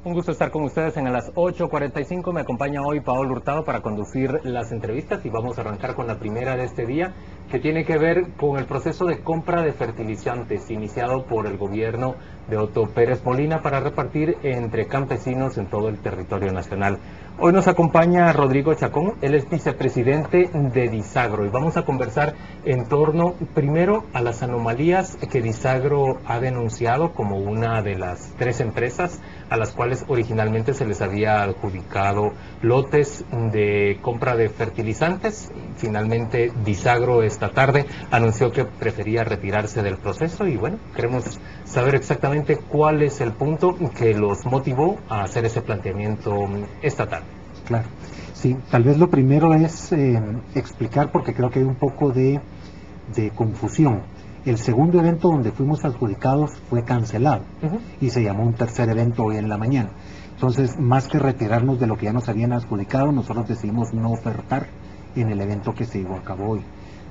Un gusto estar con ustedes en las 8:45. Me acompaña hoy Paolo Hurtado para conducir las entrevistas y vamos a arrancar con la primera de este día, que tiene que ver con el proceso de compra de fertilizantes iniciado por el gobierno de Otto Pérez Molina para repartir entre campesinos en todo el territorio nacional. Hoy nos acompaña Rodrigo Chacón, él es vicepresidente de Disagro y vamos a conversar en torno primero a las anomalías que Disagro ha denunciado como una de las 3 empresas a las cuales originalmente se les había adjudicado lotes de compra de fertilizantes. Finalmente Disagro esta tarde anunció que prefería retirarse del proceso y bueno, queremos saber exactamente cuál es el punto que los motivó a hacer ese planteamiento esta tarde. Claro, sí, tal vez lo primero es explicar, porque creo que hay un poco de confusión. El segundo evento donde fuimos adjudicados fue cancelado y se llamó un tercer evento hoy en la mañana. Entonces, más que retirarnos de lo que ya nos habían adjudicado, nosotros decidimos no ofertar en el evento que se llevó a cabo hoy.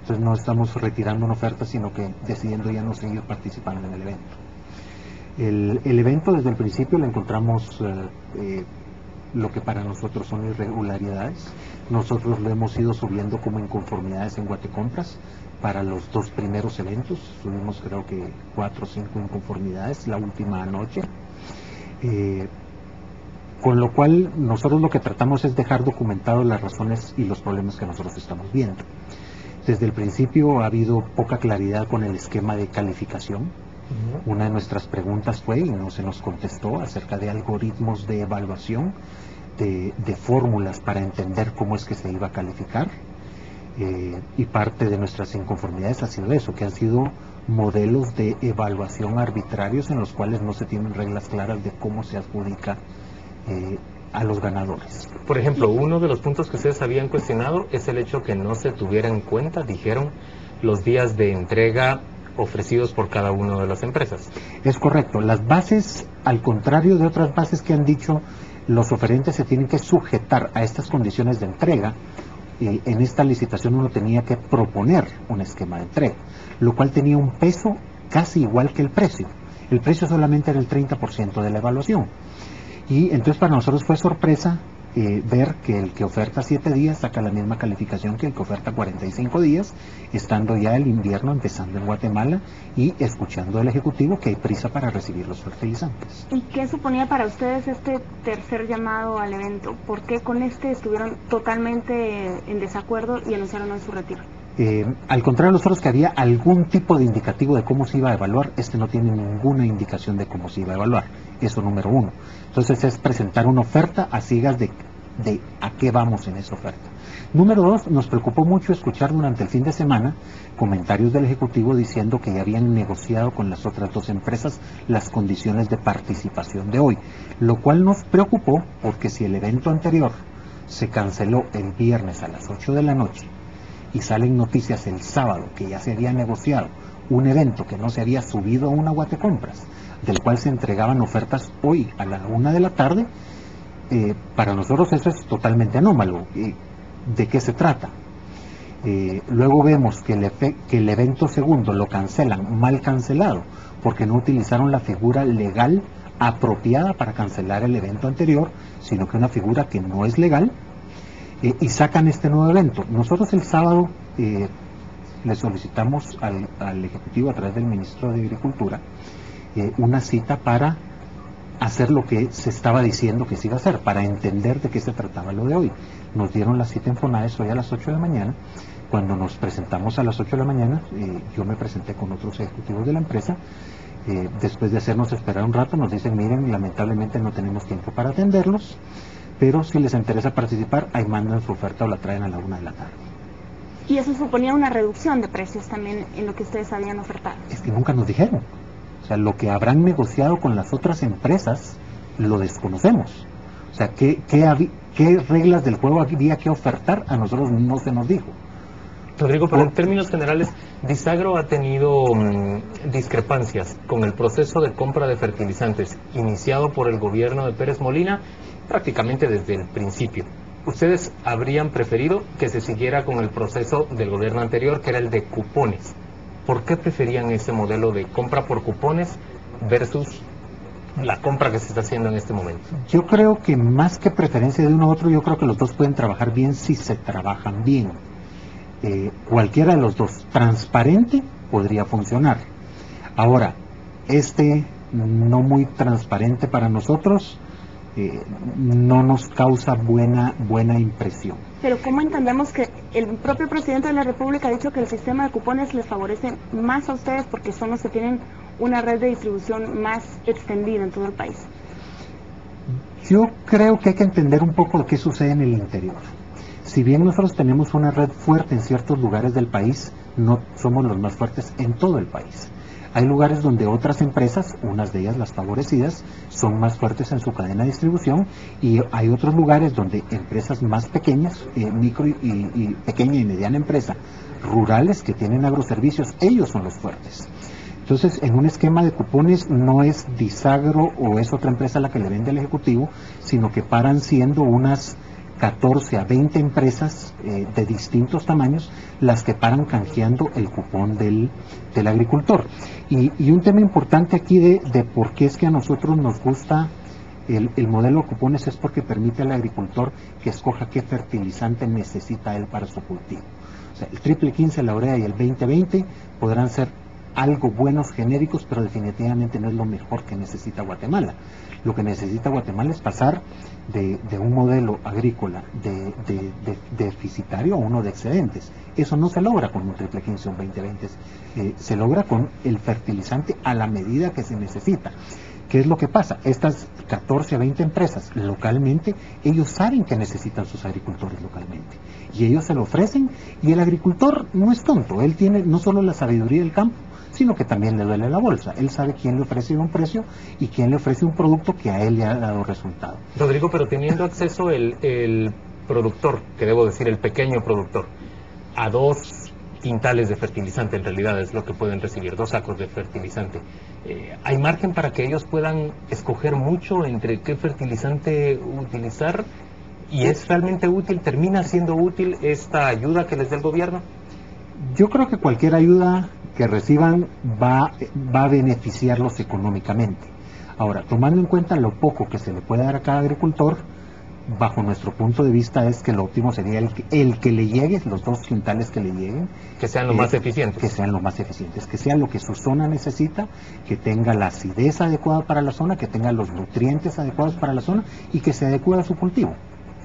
Entonces no estamos retirando una oferta, sino que decidiendo ya no seguir participando en el evento. El evento desde el principio le encontramos lo que para nosotros son irregularidades. Nosotros lo hemos ido subiendo como inconformidades en Guatecompras. Para los 2 primeros eventos subimos creo que 4 o 5 inconformidades la última noche, con lo cual nosotros lo que tratamos es dejar documentadas las razones y los problemas que nosotros estamos viendo. Desde el principio ha habido poca claridad con el esquema de calificación. Una de nuestras preguntas fue, y no se nos contestó, acerca de algoritmos de evaluación, de fórmulas para entender cómo es que se iba a calificar. Y parte de nuestras inconformidades ha sido eso, que han sido modelos de evaluación arbitrarios en los cuales no se tienen reglas claras de cómo se adjudica a los ganadores. Por ejemplo, uno de los puntos que ustedes habían cuestionado es el hecho que no se tuviera en cuenta, dijeron, los días de entrega ofrecidos por cada una de las empresas. Es correcto, las bases, al contrario de otras bases que han dicho, los oferentes se tienen que sujetar a estas condiciones de entrega. En esta licitación uno tenía que proponer un esquema de entrega, lo cual tenía un peso casi igual que el precio. El precio solamente era el 30% de la evaluación. Y entonces para nosotros fue sorpresa ver que el que oferta 7 días saca la misma calificación que el que oferta 45 días, estando ya el invierno empezando en Guatemala y escuchando al Ejecutivo que hay prisa para recibir los fertilizantes. ¿Y qué suponía para ustedes este tercer llamado al evento? ¿Por qué con este estuvieron totalmente en desacuerdo y anunciaron hoy su retiro? Al contrario de nosotros, que había algún tipo de indicativo de cómo se iba a evaluar, este no tiene ninguna indicación de cómo se iba a evaluar. Eso número uno. Entonces es presentar una oferta a ciegas de a qué vamos en esa oferta. Número 2, nos preocupó mucho escuchar durante el fin de semana comentarios del Ejecutivo diciendo que ya habían negociado con las otras 2 empresas las condiciones de participación de hoy, lo cual nos preocupó porque si el evento anterior se canceló el viernes a las 8 de la noche y salen noticias el sábado que ya se había negociado un evento que no se había subido a una Guatecompras, del cual se entregaban ofertas hoy a la 1 de la tarde, para nosotros eso es totalmente anómalo. ¿De qué se trata? Luego vemos que el evento segundo lo cancelan, mal cancelado, porque no utilizaron la figura legal apropiada para cancelar el evento anterior, sino que una figura que no es legal, y sacan este nuevo evento. Nosotros el sábado le solicitamos al Ejecutivo a través del Ministro de Agricultura una cita para hacer lo que se estaba diciendo que se iba a hacer, para entender de qué se trataba lo de hoy. Nos dieron la cita en FONAES hoy a las 8 de la mañana. Cuando nos presentamos a las 8 de la mañana, yo me presenté con otros ejecutivos de la empresa. Después de hacernos esperar un rato, nos dicen, miren, lamentablemente no tenemos tiempo para atenderlos, pero si les interesa participar, ahí mandan su oferta o la traen a la 1 de la tarde. ¿Y eso suponía una reducción de precios también en lo que ustedes habían ofertado? Es que nunca nos dijeron. O sea, lo que habrán negociado con las otras empresas lo desconocemos. O sea, ¿qué reglas del juego había que ofertar? A nosotros no se nos dijo. Rodrigo, pero en términos generales, Disagro ha tenido discrepancias con el proceso de compra de fertilizantes iniciado por el gobierno de Pérez Molina prácticamente desde el principio. ¿Ustedes habrían preferido que se siguiera con el proceso del gobierno anterior, que era el de cupones? ¿Por qué preferían ese modelo de compra por cupones versus la compra que se está haciendo en este momento? Yo creo que más que preferencia de uno u otro, yo creo que los dos pueden trabajar bien si se trabajan bien. Cualquiera de los dos, transparente, podría funcionar. Ahora, no muy transparente para nosotros, no nos causa buena impresión. Pero ¿cómo entendemos que el propio presidente de la República ha dicho que el sistema de cupones les favorece más a ustedes porque son los que tienen una red de distribución más extendida en todo el país? Yo creo que hay que entender un poco de qué sucede en el interior. Si bien nosotros tenemos una red fuerte en ciertos lugares del país, no somos los más fuertes en todo el país. Hay lugares donde otras empresas, unas de ellas las favorecidas, son más fuertes en su cadena de distribución, y hay otros lugares donde empresas más pequeñas, micro y pequeña y mediana empresa, rurales que tienen agroservicios, ellos son los fuertes. Entonces, en un esquema de cupones no es Disagro o es otra empresa la que le vende al Ejecutivo, sino que paran siendo unas 14 a 20 empresas de distintos tamaños las que paran canjeando el cupón del agricultor. Y un tema importante aquí de por qué es que a nosotros nos gusta el modelo de cupones es porque permite al agricultor que escoja qué fertilizante necesita él para su cultivo. O sea, el triple 15, la urea y el 2020 podrán ser algo buenos genéricos, pero definitivamente no es lo mejor que necesita Guatemala. Lo que necesita Guatemala es pasar de un modelo agrícola deficitario a uno de excedentes. Eso no se logra con un triple 15 o un 2020, se logra con el fertilizante a la medida que se necesita. ¿Qué es lo que pasa? Estas 14 a 20 empresas localmente, ellos saben que necesitan sus agricultores localmente, y ellos se lo ofrecen, y el agricultor no es tonto, él tiene no solo la sabiduría del campo, sino que también le duele la bolsa. Él sabe quién le ofrece un precio y quién le ofrece un producto que a él le ha dado resultado. Rodrigo, pero teniendo acceso el productor, que debo decir el pequeño productor, a 2 quintales de fertilizante, en realidad es lo que pueden recibir, 2 sacos de fertilizante, ¿hay margen para que ellos puedan escoger mucho entre qué fertilizante utilizar? ¿Y es realmente útil, termina siendo útil esta ayuda que les da el gobierno? Yo creo que cualquier ayuda que reciban va a beneficiarlos económicamente. Ahora, tomando en cuenta lo poco que se le puede dar a cada agricultor, bajo nuestro punto de vista es que lo óptimo sería el que le llegue, los 2 quintales que le lleguen, que sean lo más eficientes. Que sean lo más eficientes, que sea lo que su zona necesita, que tenga la acidez adecuada para la zona, que tenga los nutrientes adecuados para la zona y que se adecue a su cultivo.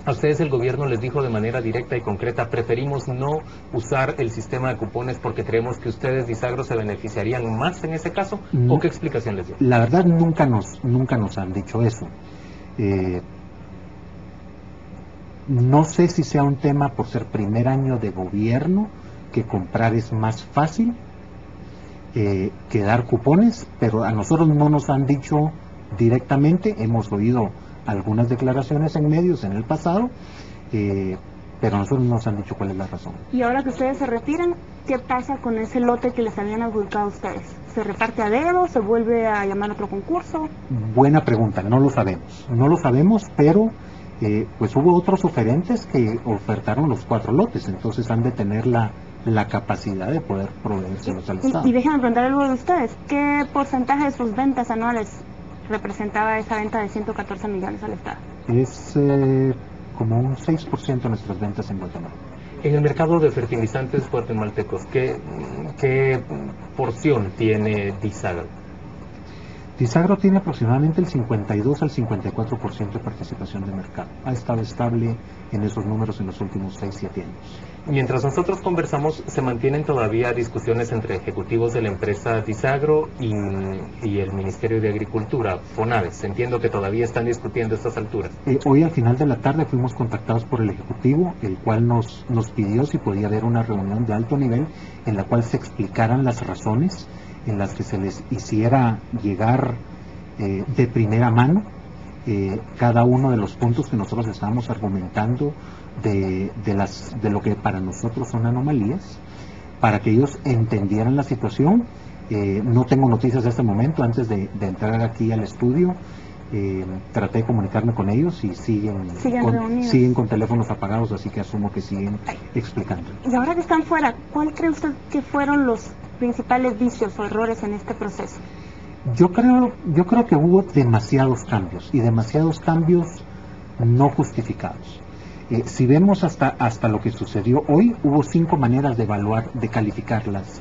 A ustedes el gobierno les dijo de manera directa y concreta, preferimos no usar el sistema de cupones porque creemos que ustedes, Disagro, se beneficiarían más en ese caso, ¿o qué explicación les dio? La verdad nunca nos han dicho eso. No sé si sea un tema por ser primer año de gobierno, que comprar es más fácil que dar cupones, pero a nosotros no nos han dicho directamente, hemos oído algunas declaraciones en medios en el pasado, pero a nosotros no nos han dicho cuál es la razón. Y ahora que ustedes se retiran, ¿qué pasa con ese lote que les habían adjudicado a ustedes? ¿Se reparte a dedo? ¿Se vuelve a llamar a otro concurso? Buena pregunta, no lo sabemos, pero pues hubo otros oferentes que ofertaron los 4 lotes, entonces han de tener la capacidad de poder proveérselos al Estado. Y déjenme preguntar algo de ustedes, ¿qué porcentaje de sus ventas anuales representaba esa venta de 114 millones al Estado? Es como un 6% de nuestras ventas en Guatemala. En el mercado de fertilizantes guatemaltecos, ¿qué porción tiene Disagro? Disagro tiene aproximadamente el 52 al 54% de participación de mercado. Ha estado estable en esos números en los últimos 6-7 años. Mientras nosotros conversamos, se mantienen todavía discusiones entre ejecutivos de la empresa Disagro y el Ministerio de Agricultura, FONAVES. Entiendo que todavía están discutiendo a estas alturas. Hoy al final de la tarde fuimos contactados por el Ejecutivo, el cual nos pidió si podía haber una reunión de alto nivel en la cual se explicaran las razones en las que se les hiciera llegar de primera mano cada uno de los puntos que nosotros estábamos argumentando de lo que para nosotros son anomalías, para que ellos entendieran la situación. No tengo noticias de este momento. Antes de entrar aquí al estudio, traté de comunicarme con ellos y siguen con teléfonos apagados, así que asumo que siguen explicando. Y ahora que están fuera, ¿cuál cree usted que fueron los principales vicios o errores en este proceso? Yo creo que hubo demasiados cambios y demasiados cambios no justificados. Si vemos hasta lo que sucedió hoy, hubo 5 maneras de evaluar, de calificar las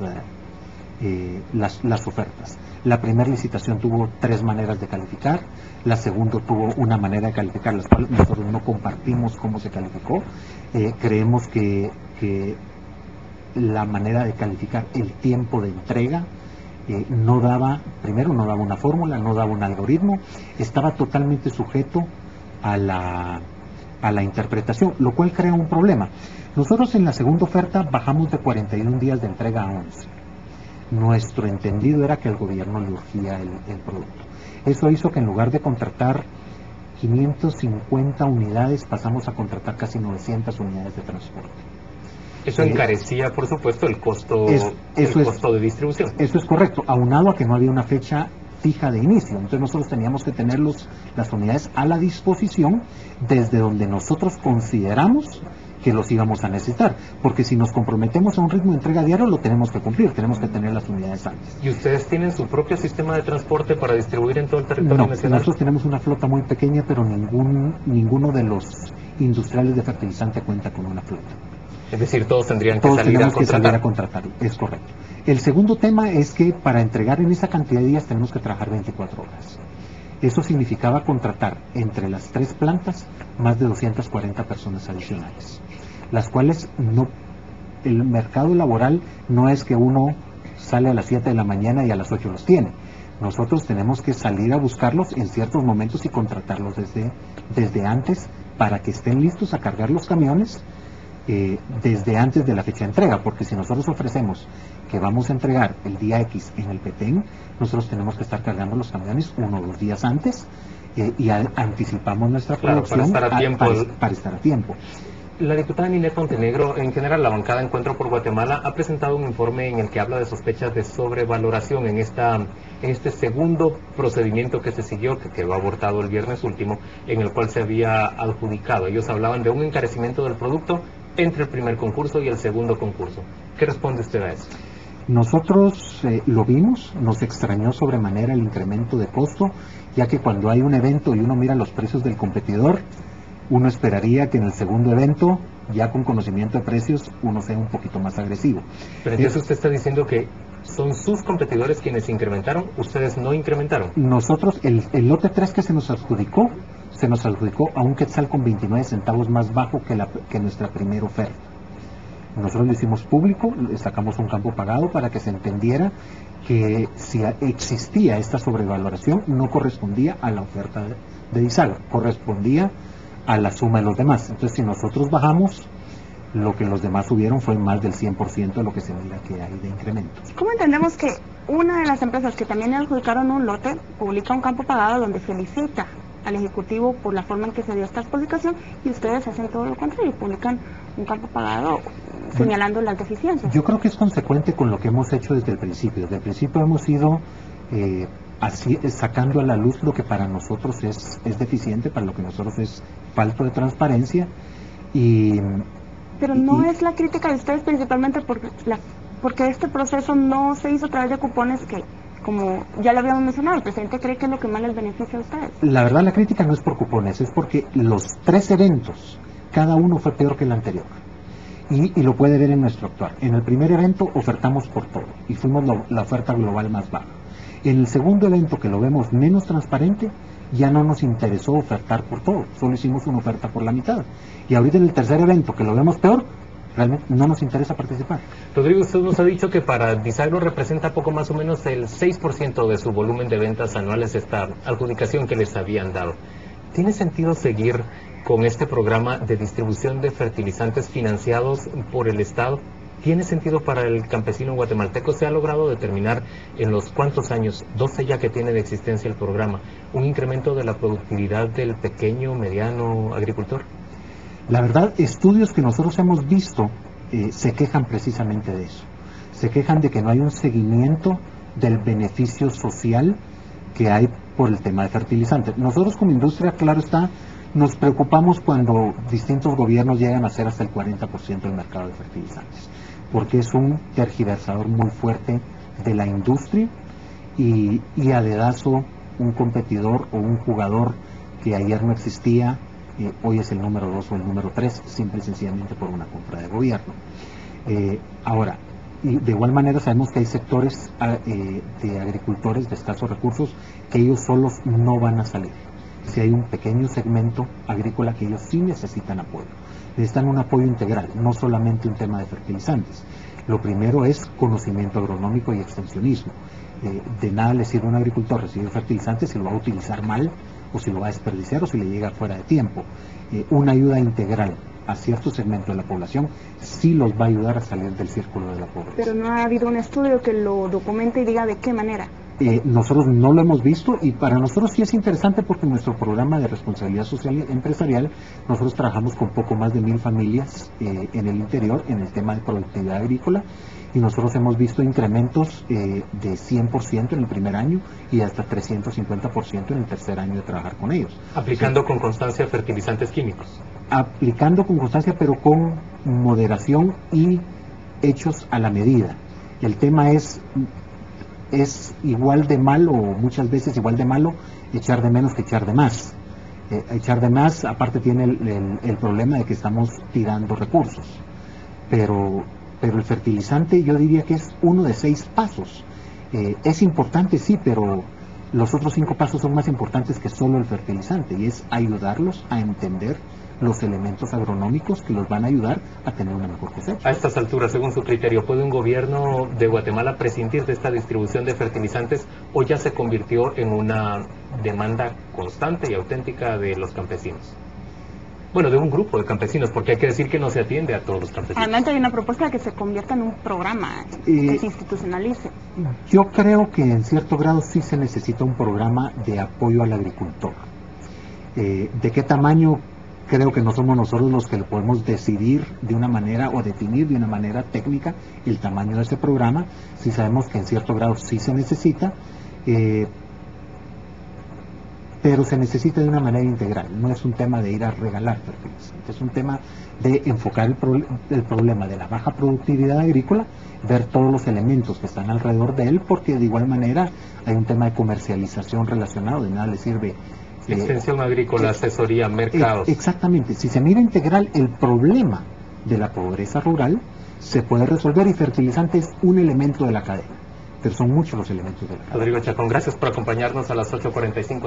ofertas. La primera licitación tuvo 3 maneras de calificar, la segunda tuvo una manera de calificar, las cuales nosotros no compartimos cómo se calificó. Creemos que la manera de calificar el tiempo de entrega no daba una fórmula, no daba un algoritmo, estaba totalmente sujeto a la interpretación, lo cual crea un problema. Nosotros en la segunda oferta bajamos de 41 días de entrega a 11. Nuestro entendido era que al gobierno le urgía el producto. Eso hizo que en lugar de contratar 550 unidades, pasamos a contratar casi 900 unidades de transporte. Eso encarecía, por supuesto, el costo de distribución. Eso es correcto, aunado a que no había una fecha fija de inicio. Entonces nosotros teníamos que tener las unidades a la disposición desde donde nosotros consideramos que los íbamos a necesitar, porque si nos comprometemos a un ritmo de entrega diario lo tenemos que cumplir, tenemos que tener las unidades antes. ¿Y ustedes tienen su propio sistema de transporte para distribuir en todo el territorio nacional? Nosotros tenemos una flota muy pequeña, pero ninguno de los industriales de fertilizante cuenta con una flota. Es decir, todos tendrían que salir a contratar. Es correcto. El segundo tema es que para entregar en esa cantidad de días tenemos que trabajar 24 horas. Eso significaba contratar entre las 3 plantas más de 240 personas adicionales, las cuales el mercado laboral no es que uno sale a las 7 de la mañana y a las 8 los tiene. Nosotros tenemos que salir a buscarlos en ciertos momentos y contratarlos desde antes para que estén listos a cargar los camiones desde antes de la fecha de entrega, porque si nosotros ofrecemos que vamos a entregar el día X en el Petén, nosotros tenemos que estar cargando los camiones 1 o 2 días antes y anticipamos nuestra producción para estar a tiempo. La diputada Ninette Montenegro, en general la bancada Encuentro por Guatemala ha presentado un informe en el que habla de sospechas de sobrevaloración en este segundo procedimiento que se siguió, que quedó abortado el viernes último, en el cual se había adjudicado. Ellos hablaban de un encarecimiento del producto entre el primer concurso y el segundo concurso. ¿Qué responde usted a eso? Nosotros lo vimos, nos extrañó sobremanera el incremento de costo, ya que cuando hay un evento y uno mira los precios del competidor, uno esperaría que en el segundo evento, ya con conocimiento de precios, uno sea un poquito más agresivo. Pero entonces usted está diciendo que son sus competidores quienes incrementaron, ustedes no incrementaron. Nosotros, el lote 3 que se nos adjudicó a un quetzal con 29 centavos más bajo que nuestra primera oferta. Nosotros lo hicimos público, sacamos un campo pagado para que se entendiera que si existía esta sobrevaloración no correspondía a la oferta de Disagro, correspondía a la suma de los demás. Entonces si nosotros bajamos, lo que los demás subieron fue más del 100% de lo que se mira que hay de incremento. ¿Cómo entendemos que una de las empresas que también le adjudicaron un lote publica un campo pagado donde felicita al Ejecutivo por la forma en que se dio esta adjudicación y ustedes hacen todo lo contrario, publican un campo pagado señalando las deficiencias? Yo creo que es consecuente con lo que hemos hecho desde el principio. Desde el principio hemos ido sacando a la luz lo que para nosotros es deficiente, para lo que nosotros es falto de transparencia. Pero no es la crítica de ustedes principalmente porque este proceso no se hizo a través de cupones que, como ya lo habíamos mencionado, el presidente cree que es lo que más les beneficia a ustedes. La verdad, la crítica no es por cupones, es porque los 3 eventos, cada uno fue peor que el anterior. Y lo puede ver en nuestro actuar. En el primer evento ofertamos por todo y fuimos la oferta global más baja. En el segundo evento, que lo vemos menos transparente, ya no nos interesó ofertar por todo, solo hicimos una oferta por la mitad. Y ahorita en el tercer evento, que lo vemos peor, realmente no nos interesa participar. Rodrigo, usted nos ha dicho que para Disagro representa poco más o menos el 6% de su volumen de ventas anuales esta adjudicación que les habían dado. ¿Tiene sentido seguir con este programa de distribución de fertilizantes financiados por el Estado? ¿Tiene sentido para el campesino guatemalteco? ¿Se ha logrado determinar en los cuántos años, 12 ya que tiene de existencia el programa, un incremento de la productividad del pequeño, mediano agricultor? La verdad, estudios que nosotros hemos visto se quejan precisamente de eso. Se quejan de que no hay un seguimiento del beneficio social que hay por el tema de fertilizantes. Nosotros como industria, claro está, nos preocupamos cuando distintos gobiernos llegan a ser hasta el 40% del mercado de fertilizantes, porque es un tergiversador muy fuerte de la industria y a dedazo un competidor o un jugador que ayer no existía, hoy es el número 2 o el número 3, simple y sencillamente por una compra de gobierno. Ahora, y de igual manera sabemos que hay sectores de agricultores de escasos recursos que ellos solos no van a salir. Si hay un pequeño segmento agrícola que ellos sí necesitan apoyo. Necesitan un apoyo integral, no solamente un tema de fertilizantes. Lo primero es conocimiento agronómico y extensionismo. De nada le sirve a un agricultor recibir fertilizantes si lo va a utilizar mal, o si lo va a desperdiciar, o si le llega fuera de tiempo. Una ayuda integral a cierto segmento de la población sí los va a ayudar a salir del círculo de la pobreza. Pero no ha habido un estudio que lo documente y diga de qué manera. Nosotros no lo hemos visto, y para nosotros sí es interesante porque en nuestro programa de responsabilidad social empresarial nosotros trabajamos con poco más de 1000 familias en el interior en el tema de productividad agrícola, y nosotros hemos visto incrementos de 100% en el primer año y hasta 350% en el tercer año de trabajar con ellos. Aplicando con constancia fertilizantes químicos. Aplicando con constancia, pero con moderación y hechos a la medida. El tema es igual de malo, o muchas veces igual de malo, echar de menos que echar de más. Echar de más, aparte tiene el problema de que estamos tirando recursos. Pero el fertilizante yo diría que es uno de 6 pasos. Es importante, sí, pero los otros 5 pasos son más importantes que solo el fertilizante, y es ayudarlos a entender los elementos agronómicos que los van a ayudar a tener una mejor cosecha. A estas alturas, según su criterio, ¿puede un gobierno de Guatemala prescindir de esta distribución de fertilizantes, o ya se convirtió en una demanda constante y auténtica de los campesinos? Bueno, de un grupo de campesinos, porque hay que decir que no se atiende a todos los campesinos. Realmente hay una propuesta de que se convierta en un programa, que se institucionalice. Yo creo que en cierto grado sí se necesita un programa de apoyo al agricultor. ¿De qué tamaño? Creo que no somos nosotros los que lo podemos decidir de una manera, o definir de una manera técnica el tamaño de ese programa. Sí sabemos que en cierto grado sí se necesita, pero se necesita de una manera integral. No es un tema de ir a regalar fertilizantes, es un tema de enfocar el problema de la baja productividad agrícola, ver todos los elementos que están alrededor de él, porque de igual manera hay un tema de comercialización relacionado. De nada le sirve extensión agrícola, asesoría, mercados. Exactamente. Si se mira integral el problema de la pobreza rural, se puede resolver, y fertilizante es un elemento de la cadena, pero son muchos los elementos de la cadena. Rodrigo Chacón, gracias por acompañarnos a las 8:45.